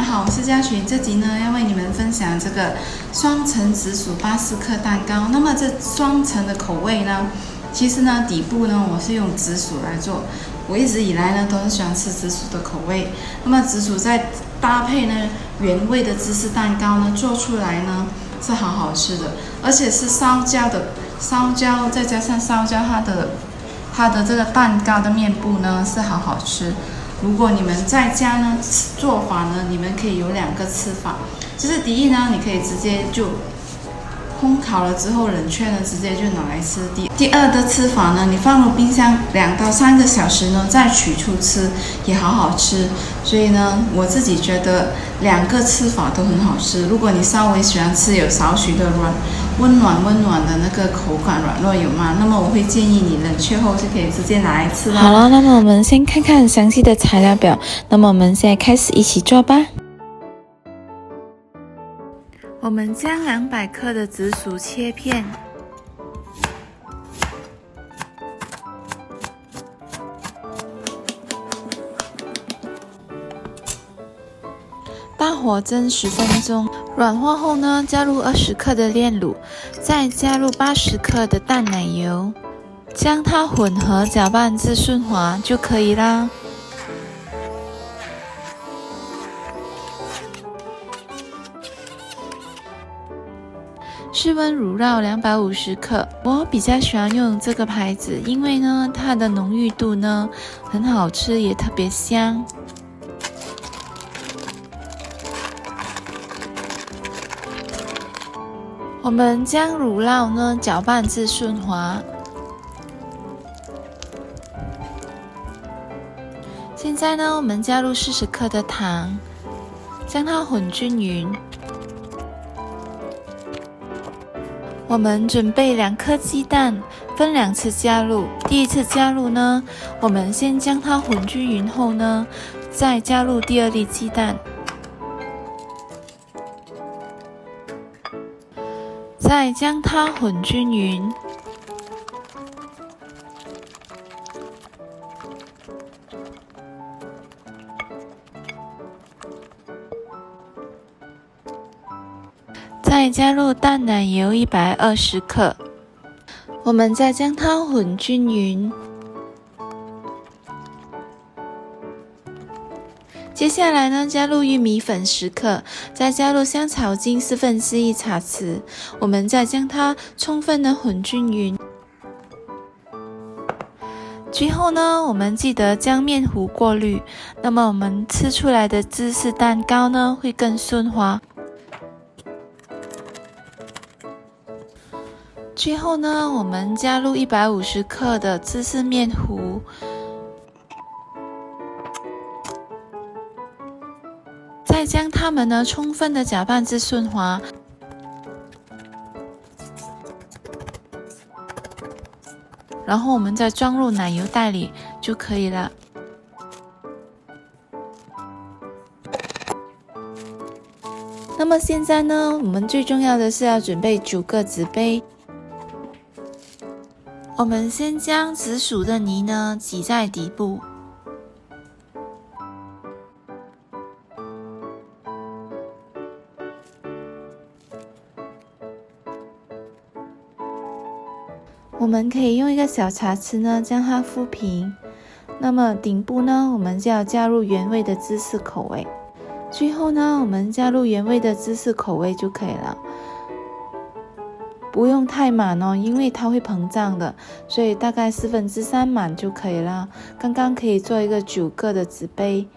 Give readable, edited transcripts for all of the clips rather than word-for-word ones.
好，我是嘉群。这集呢要为你们分享这个双层紫薯80克蛋糕。那么这双层的口味呢，其实呢底部呢我是用紫薯来做。我一直以来呢都很喜欢吃紫薯的口味。那么紫薯再搭配呢原味的芝士蛋糕呢，做出来呢是好好吃的，而且是烧焦再加上烧焦它的这个蛋糕的面部呢是好好吃。如果你们在家呢做法呢，你们可以有2个吃法。就是第一呢，你可以直接就烘烤了之后冷却呢，直接就拿来吃。第二的吃法呢，你放入冰箱2到3个小时呢，再取出吃也好好吃。所以呢，我自己觉得2个吃法都很好吃。如果你稍微喜欢吃有少许的温暖的那个口感软糯有吗？那么我会建议你冷却后是可以直接拿来吃的。好了，那么我们先看看详细的材料表。那么我们现在开始一起做吧。我们将200克的紫薯切片，大火蒸10分钟，软化后呢，加入20克的炼乳，再加入80克的淡奶油，将它混合搅拌至顺滑就可以啦。室温乳酪250克，我比较喜欢用这个牌子，因为呢，它的浓郁度呢很好吃，也特别香。我们将乳酪呢搅拌至顺滑。现在呢，我们加入40克的糖，将它混均匀。我们准备2颗鸡蛋，分2次加入。第一次加入呢，我们先将它混均匀后呢，再加入第2粒鸡蛋，再将它混均匀。再加入淡奶油120克，我们再将它混均匀。接下来呢，加入玉米粉10克，再加入香草精1/4茶匙，我们再将它充分的混均匀。最后呢，我们记得将面糊过滤，那么我们吃出来的芝士蛋糕呢会更顺滑。最后呢，我们加入150克的芝士面糊，再将它们呢充分的搅拌至顺滑。然后我们再装入奶油袋里就可以了。那么现在呢，我们最重要的是要准备9个纸杯。我们先将紫薯的泥呢挤在底部，我们可以用一个小茶匙呢将它敷平。那么顶部呢，我们就要加入原味的芝士口味。最后呢，我们加入原味的芝士口味就可以了。不用太满哦，因为它会膨胀的，所以大概3/4满就可以了。刚刚可以做一个9个的纸杯。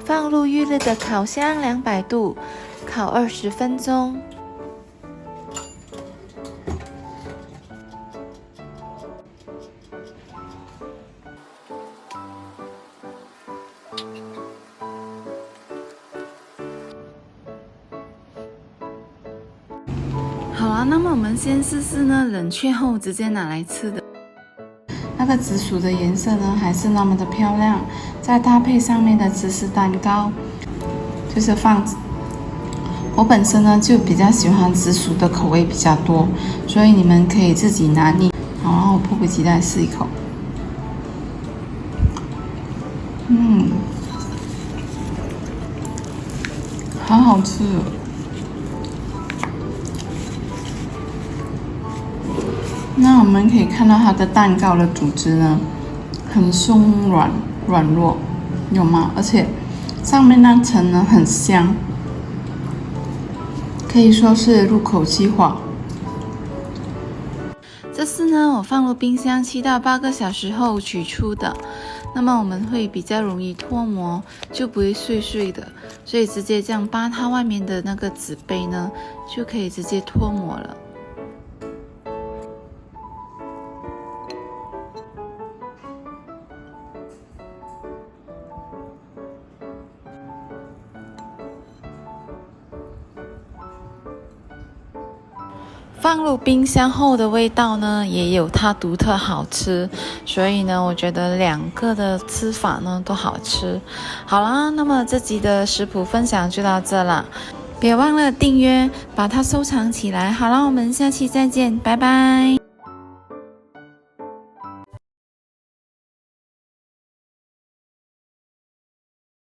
放入预热的烤箱200度，烤20分钟。好啊，那么我们先试试呢，冷却后直接拿来吃的。那个紫薯的颜色呢，还是那么的漂亮，再搭配上面的芝士蛋糕，就是我本身呢就比较喜欢紫薯的口味比较多，所以你们可以自己拿捏。好，我迫不及待试一口。好好吃哦。那我们可以看到它的蛋糕的组织呢，很松软软弱，有吗？而且上面那层呢很香，可以说是入口即化。这是呢，我放入冰箱7到8个小时后取出的，那么我们会比较容易脱模，就不会碎碎的，所以直接这样扒它外面的那个纸杯呢，就可以直接脱模了。放入冰箱后的味道呢，也有它独特好吃，所以呢，我觉得2个的吃法呢都好吃。好啦，那么这集的食谱分享就到这了，别忘了订阅，把它收藏起来。好啦，我们下期再见，拜拜。